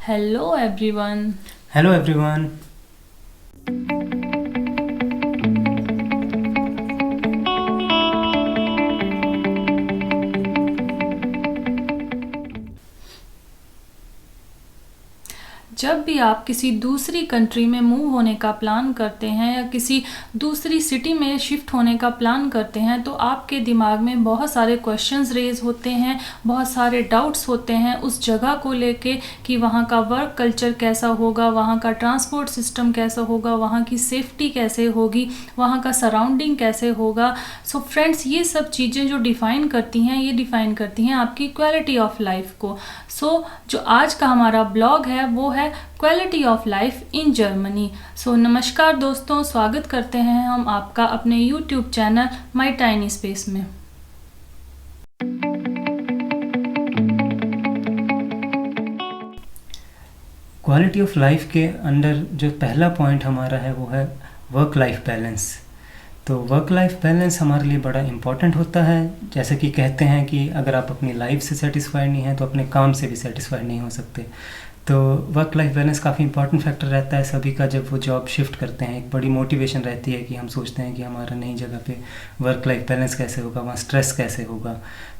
Hello everyone. Hello everyone. जब भी आप किसी दूसरी कंट्री में मूव होने का प्लान करते हैं या किसी दूसरी सिटी में शिफ्ट होने का प्लान करते हैं तो आपके दिमाग में बहुत सारे क्वेश्चंस रेज होते हैं, बहुत सारे डाउट्स होते हैं उस जगह को लेके कि वहाँ का वर्क कल्चर कैसा होगा, वहाँ का ट्रांसपोर्ट सिस्टम कैसा होगा, वहाँ की सेफ्टी कैसे होगी, वहाँ का सराउंडिंग कैसे होगा। सो फ्रेंड्स, ये सब चीज़ें जो डिफ़ाइन करती हैं, ये डिफ़ाइन करती हैं आपकी क्वालिटी ऑफ लाइफ को। सो जो आज का हमारा ब्लॉग है वो है quality of life in Germany. So नमस्कार दोस्तों, स्वागत करते हैं हम आपका अपने YouTube channel My Tiny Space में। क्वालिटी ऑफ लाइफ के अंडर जो पहला पॉइंट हमारा है वो है वर्क लाइफ बैलेंस। तो वर्क लाइफ बैलेंस हमारे लिए बड़ा इम्पॉर्टेंट होता है। जैसे कि कहते हैं कि अगर आप अपनी लाइफ से सेटिस्फाइड नहीं हैं तो अपने काम से भी सेटिस्फाइड नहीं हो सकते। तो वर्क लाइफ बैलेंस काफ़ी इंपॉर्टेंट फैक्टर रहता है सभी का। जब वो जॉब शिफ्ट करते हैं एक बड़ी मोटिवेशन रहती है कि हम सोचते हैं कि हमारा नई जगह पे वर्क लाइफ बैलेंस कैसे होगा, वहाँ स्ट्रेस कैसे होगा।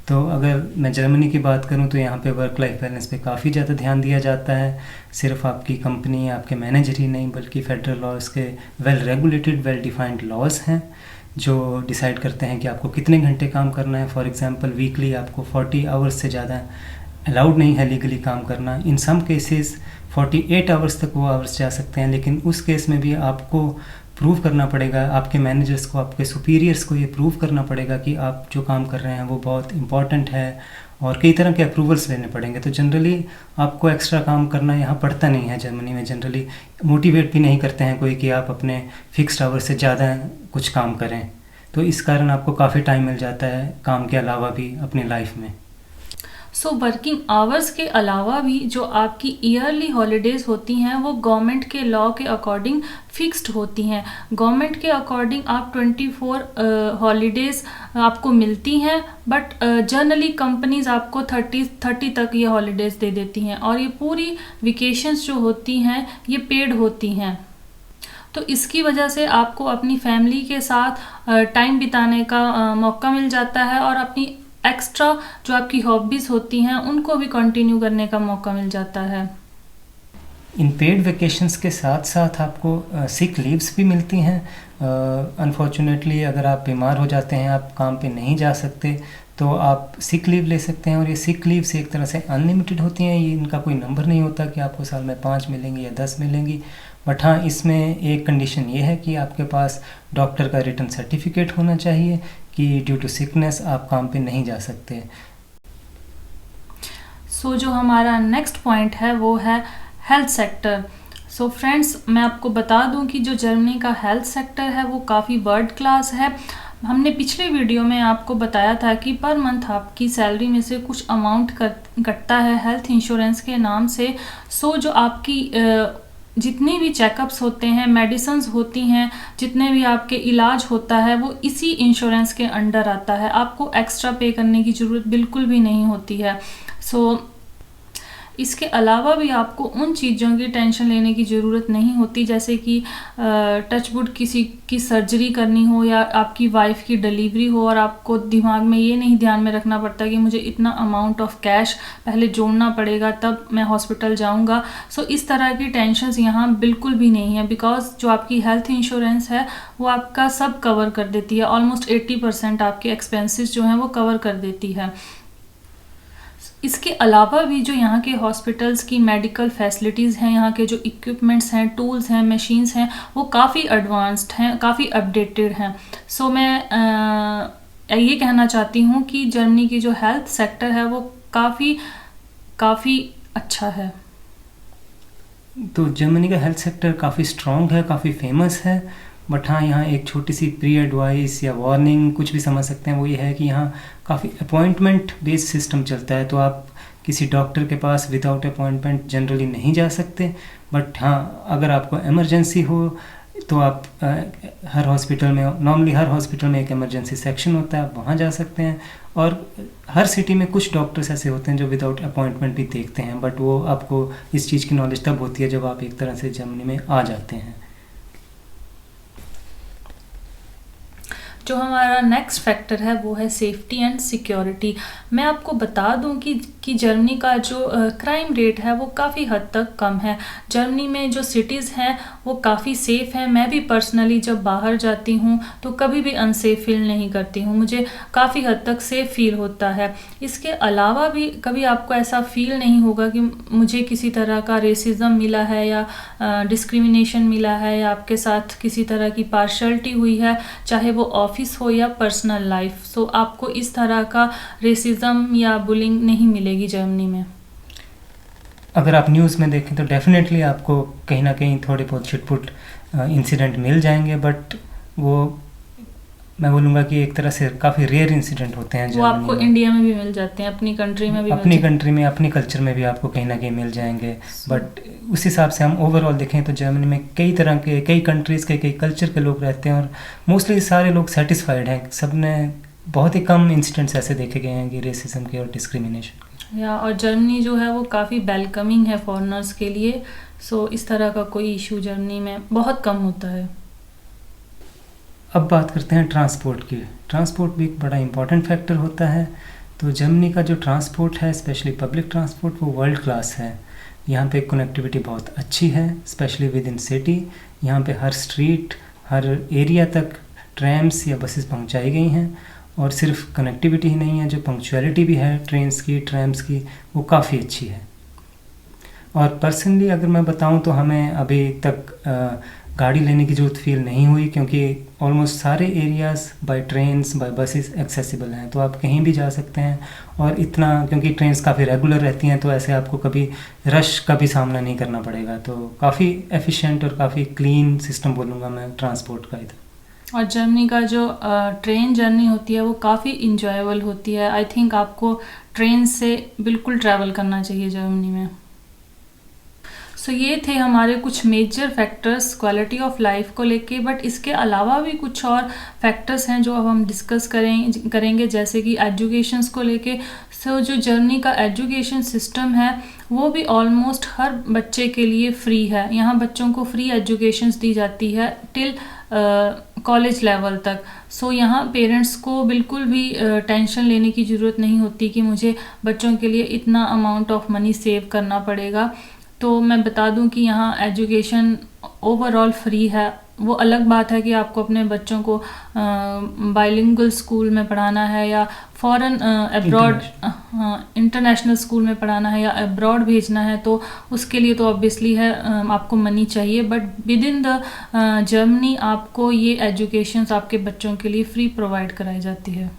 तो अगर मैं जर्मनी की बात करूँ तो यहाँ पे वर्क लाइफ बैलेंस पे काफ़ी ज़्यादा ध्यान दिया जाता है। सिर्फ आपकी कंपनी, आपके मैनेजर ही नहीं बल्कि फेडरल लॉज के well regulated, well defined laws हैं जो डिसाइड करते हैं कि आपको कितने घंटे काम करना है। फॉर एग्जांपल वीकली आपको 40 आवर्स से ज़्यादा अलाउड नहीं है लीगली काम करना। इन सम केसेस 48 आवर्स तक वो आवर्स जा सकते हैं, लेकिन उस केस में भी आपको प्रूव करना पड़ेगा, आपके मैनेजर्स को, आपके सुपीरियर्स को ये प्रूव करना पड़ेगा कि आप जो काम कर रहे हैं वो बहुत इंपॉर्टेंट है और कई तरह के अप्रूवल्स लेने पड़ेंगे। तो जनरली आपको एक्स्ट्रा काम करना यहाँ पड़ता नहीं है। जर्मनी में जनरली मोटिवेट भी नहीं करते हैं कोई कि आप अपने फिक्स्ड आवर से ज़्यादा कुछ काम करें। तो इस कारण आपको काफ़ी टाइम मिल जाता है काम के अलावा भी अपनी लाइफ में। सो वर्किंग आवर्स के अलावा भी जो आपकी ईयरली हॉलीडेज़ होती हैं वो गवर्नमेंट के लॉ के अकॉर्डिंग फिक्स्ड होती हैं। गवर्नमेंट के अकॉर्डिंग आप 24 हॉलीडेज़ आपको मिलती हैं, बट जनरली कंपनीज आपको 30 तक ये हॉलीडेज़ दे देती हैं और ये पूरी वेकेशंस जो होती हैं ये पेड होती हैं। तो इसकी वजह से आपको अपनी फैमिली के साथ टाइम बिताने का मौका मिल जाता है और अपनी एक्स्ट्रा जो आपकी हॉबीज़ होती हैं उनको भी कंटिन्यू करने का मौका मिल जाता है। इन पेड वेकेशंस के साथ साथ आपको सिक लीव्स भी मिलती हैं। अनफॉर्चुनेटली अगर आप बीमार हो जाते हैं, आप काम पे नहीं जा सकते, तो आप सिक लीव ले सकते हैं। और ये सिक लीव से एक तरह से अनलिमिटेड होती हैं। ये इनका कोई नंबर नहीं होता कि आपको साल में 5 मिलेंगी या 10 मिलेंगी। बट हाँ, इसमें एक कंडीशन ये है कि आपके पास डॉक्टर का रिटन सर्टिफिकेट होना चाहिए कि ड्यू टू सिकनेस आप काम पे नहीं जा सकते। सो जो हमारा नेक्स्ट पॉइंट है वो है हेल्थ सेक्टर। सो फ्रेंड्स, मैं आपको बता दूं कि जो जर्मनी का हेल्थ सेक्टर है वो काफ़ी वर्ल्ड क्लास है। हमने पिछले वीडियो में आपको बताया था कि पर मंथ आपकी सैलरी में से कुछ अमाउंट कटता है हेल्थ इंश्योरेंस के नाम से। सो जो आपकी जितने भी चेकअप्स होते हैं, मेडिसिन्स होती हैं, जितने भी आपके इलाज होता है वो इसी इंश्योरेंस के अंडर आता है। आपको एक्स्ट्रा पे करने की ज़रूरत बिल्कुल भी नहीं होती है। सो इसके अलावा भी आपको उन चीज़ों की टेंशन लेने की ज़रूरत नहीं होती, जैसे कि टचवुड किसी की सर्जरी करनी हो या आपकी वाइफ की डिलीवरी हो और आपको दिमाग में ये नहीं ध्यान में रखना पड़ता कि मुझे इतना अमाउंट ऑफ कैश पहले जोड़ना पड़ेगा तब मैं हॉस्पिटल जाऊंगा। सो इस तरह की टेंशन्स यहाँ बिल्कुल भी नहीं है, बिकॉज जो आपकी हेल्थ इंश्योरेंस है वो आपका सब कवर कर देती है। ऑलमोस्ट 80% आपके एक्सपेंसेस जो हैं वो कवर कर देती है। इसके अलावा भी जो यहाँ के हॉस्पिटल्स की मेडिकल फैसिलिटीज़ हैं, यहाँ के जो इक्विपमेंट्स हैं, टूल्स हैं, मशीन्स हैं, वो काफ़ी एडवांस्ड हैं, काफ़ी अपडेटेड हैं। सो मैं ये कहना चाहती हूँ कि जर्मनी की जो हेल्थ सेक्टर है वो काफ़ी अच्छा है। तो जर्मनी का हेल्थ सेक्टर काफ़ी स्ट्रॉन्ग है, काफ़ी फेमस है। बट हाँ, यहाँ एक छोटी सी प्री एडवाइस या वार्निंग कुछ भी समझ सकते हैं, वो ये है कि यहाँ काफ़ी अपॉइंटमेंट बेस्ड सिस्टम चलता है। तो आप किसी डॉक्टर के पास विदाउट अपॉइंटमेंट जनरली नहीं जा सकते। बट हाँ, अगर आपको इमरजेंसी हो तो आप हर हॉस्पिटल में नॉर्मली हर हॉस्पिटल में एक इमरजेंसी सेक्शन होता है, आप वहाँ जा सकते हैं। और हर सिटी में कुछ डॉक्टर्स ऐसे होते हैं जो विदाउट अपॉइंटमेंट भी देखते हैं, बट वो आपको इस चीज़ की नॉलेज तब होती है जब आप एक तरह से जर्मनी में आ जाते हैं। जो हमारा नेक्स्ट फैक्टर है वो है सेफ्टी एंड सिक्योरिटी। मैं आपको बता दूं कि जर्मनी का जो क्राइम रेट है वो काफ़ी हद तक कम है। जर्मनी में जो सिटीज़ हैं वो काफ़ी सेफ़ हैं। मैं भी पर्सनली जब बाहर जाती हूँ तो कभी भी अनसेफ फील नहीं करती हूँ, मुझे काफ़ी हद तक सेफ़ फील होता है। इसके अलावा भी कभी आपको ऐसा फील नहीं होगा कि मुझे किसी तरह का रेसिज्म मिला है या डिस्क्रिमिनेशन मिला है या आपके साथ किसी तरह की पार्शलिटी हुई है, चाहे वो ऑफिस हो या पर्सनल लाइफ। सो आपको इस तरह का रेसिज्म या बुलिंग नहीं मिलेगी जर्मनी में। अगर आप न्यूज़ में देखें तो डेफिनेटली आपको कहीं ना कहीं थोड़े बहुत छिटपुट इंसिडेंट मिल जाएंगे, बट वो मैं बोलूँगा कि एक तरह से काफ़ी रेयर इंसिडेंट होते हैं। वो आपको इंडिया में भी मिल जाते हैं, अपनी कंट्री में भी अपनी कंट्री में, अपनी कल्चर में भी आपको कहीं ना कहीं मिल जाएंगे। बट उस हिसाब से हम ओवरऑल देखें तो जर्मनी में कई तरह के, कई कंट्रीज़ के, कई कल्चर के लोग रहते हैं और मोस्टली सारे लोग सेटिस्फाइड हैं। सब ने बहुत ही कम इंसिडेंट्स ऐसे देखे गए हैं कि रेसिज्म के और डिस्क्रिमिनेशन के। और जर्मनी जो है वो काफ़ी वेलकमिंग है फॉरेनर्स के लिए। सो इस तरह का कोई इशू जर्मनी में बहुत कम होता है। अब बात करते हैं ट्रांसपोर्ट की। ट्रांसपोर्ट भी एक बड़ा इंपॉर्टेंट फैक्टर होता है। तो जर्मनी का जो ट्रांसपोर्ट है, स्पेशली पब्लिक ट्रांसपोर्ट, वो वर्ल्ड क्लास है। यहाँ पे कनेक्टिविटी बहुत अच्छी है, स्पेशली विद इन सिटी। यहाँ पे हर स्ट्रीट, हर एरिया तक ट्रैम्स या बसेस पहुँचाई गई हैं। और सिर्फ कनेक्टिविटी ही नहीं है, जो पंक्चुअलिटी भी है ट्रेन्स की, ट्रैम्स की, वो काफ़ी अच्छी है। और पर्सनली अगर मैं बताऊं तो हमें अभी तक गाड़ी लेने की ज़रूरत फील नहीं हुई, क्योंकि ऑलमोस्ट सारे areas by trains, by buses accessible हैं। तो आप कहीं भी जा सकते हैं। और इतना, क्योंकि ट्रेन्स काफ़ी रेगुलर रहती हैं, तो ऐसे आपको कभी रश का भी सामना नहीं करना पड़ेगा। तो काफ़ी एफिशिएंट और काफ़ी क्लीन सिस्टम बोलूँगा मैं ट्रांसपोर्ट का इधर। और जर्मनी का जो ट्रेन जर्नी होती है वो काफ़ी इंजॉयबल होती है। आई थिंक आपको ट्रेन से बिल्कुल ट्रैवल करना चाहिए जर्मनी में। सो ये थे हमारे कुछ major factors quality of life को लेके। बट इसके अलावा भी कुछ और फैक्टर्स हैं जो अब हम डिस्कस करेंगे, जैसे कि एजुकेशंस को लेके। सो जो जर्मनी का एजुकेशन सिस्टम है वो भी ऑलमोस्ट हर बच्चे के लिए फ्री है। यहाँ बच्चों को फ्री एजुकेशंस दी जाती है टिल कॉलेज लेवल तक। सो यहाँ पेरेंट्स को बिल्कुल भी टेंशन लेने की ज़रूरत नहीं होती कि मुझे बच्चों के लिए इतना अमाउंट ऑफ मनी सेव करना पड़ेगा। तो मैं बता दूं कि यहाँ एजुकेशन ओवरऑल फ्री है। वो अलग बात है कि आपको अपने बच्चों को बाइलिंगुअल स्कूल में पढ़ाना है या फॉरेन अब्रॉड इंटरनेशनल स्कूल में पढ़ाना है या अब्रॉड भेजना है, तो उसके लिए तो ऑब्वियसली है आपको मनी चाहिए। But with in the Germany आपको ये एजुकेशन आपके बच्चों के लिए फ्री प्रोवाइड कराई जाती है।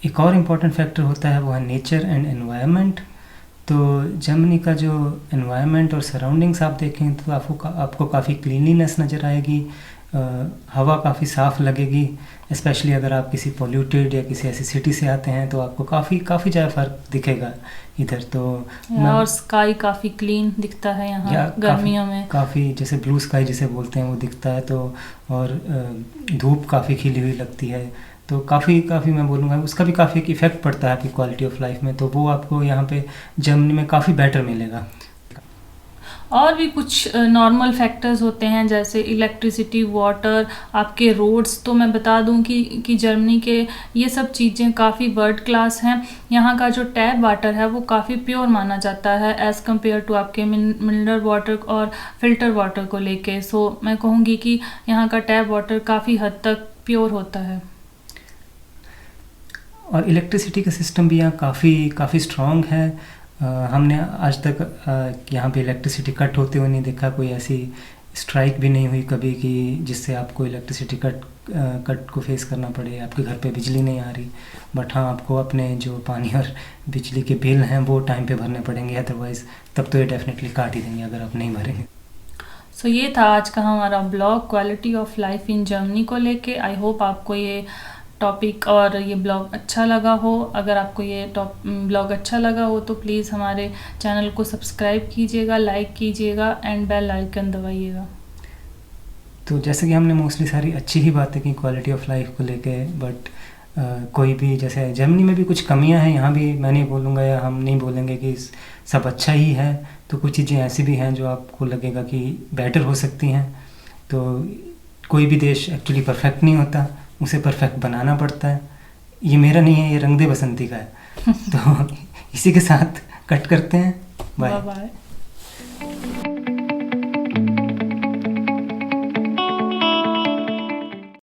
एक और इम्पॉर्टेंट फैक्टर होता है वो है नेचर एंड एनवायरनमेंट। तो जर्मनी का जो एनवायरनमेंट और सराउंडिंग्स आप देखें तो आपको काफ़ी क्लीनलीनेस नज़र आएगी। हवा काफ़ी साफ़ लगेगी, स्पेशली अगर आप किसी पोल्यूटेड या किसी ऐसी सिटी से आते हैं तो आपको काफ़ी ज़्यादा फ़र्क दिखेगा इधर। तो और स्काई काफ़ी क्लीन दिखता है यहाँ गर्मियों में, काफ़ी जैसे ब्लू स्काई जिसे बोलते हैं वो दिखता है। तो और धूप काफ़ी खिली हुई लगती है। तो काफ़ी मैं बोलूँगा उसका भी काफ़ी एक इफ़ेक्ट पड़ता है आपकी क्वालिटी ऑफ लाइफ में। तो वो आपको यहाँ पे जर्मनी में काफ़ी बेटर मिलेगा। और भी कुछ नॉर्मल फैक्टर्स होते हैं जैसे इलेक्ट्रिसिटी, वाटर, आपके रोड्स। तो मैं बता दूं कि जर्मनी के ये सब चीज़ें काफ़ी वर्ल्ड क्लास हैं। यहाँ का जो टैप वाटर है वो काफ़ी प्योर माना जाता है एज़ कम्पेयर टू आपके मिनरल वाटर और फिल्टर वाटर को लेके। सो मैं कहूँगी कि यहाँ का टैप वाटर काफ़ी हद तक प्योर होता है। और इलेक्ट्रिसिटी का सिस्टम भी यहाँ काफ़ी स्ट्रॉन्ग है। हमने आज तक यहाँ पे इलेक्ट्रिसिटी कट होते हुए नहीं देखा। कोई ऐसी स्ट्राइक भी नहीं हुई कभी कि जिससे आपको इलेक्ट्रिसिटी कट को फेस करना पड़े, आपके घर पे बिजली नहीं आ रही। बट हाँ, आपको अपने जो पानी और बिजली के बिल हैं वो टाइम पे भरने पड़ेंगे, अदरवाइज़ तब तो ये डेफिनेटली काट ही देंगे अगर आप नहीं भरेंगे। सो ये था आज का हमारा blog quality of life in Germany को लेके। आई होप आपको ये टॉपिक और ये ब्लॉग अच्छा लगा हो। अगर आपको ये ब्लॉग अच्छा लगा हो तो प्लीज़ हमारे चैनल को सब्सक्राइब कीजिएगा, लाइक कीजिएगा एंड बेल आइकन दबाइएगा। तो जैसे कि हमने मोस्टली सारी अच्छी ही बातें की क्वालिटी ऑफ लाइफ को लेके, बट कोई भी जैसे जर्मनी में भी कुछ कमियां हैं, यहाँ भी मैं नहीं बोलूँगा या हम नहीं बोलेंगे कि सब अच्छा ही है। तो कुछ चीज़ें ऐसी भी हैं जो आपको लगेगा कि बेटर हो सकती हैं। तो कोई भी देश एक्चुअली परफेक्ट नहीं होता, उसे परफेक्ट बनाना पड़ता है। ये मेरा नहीं है, ये रंग दे बसंती का है। तो इसी के साथ कट करते हैं। Bye bye.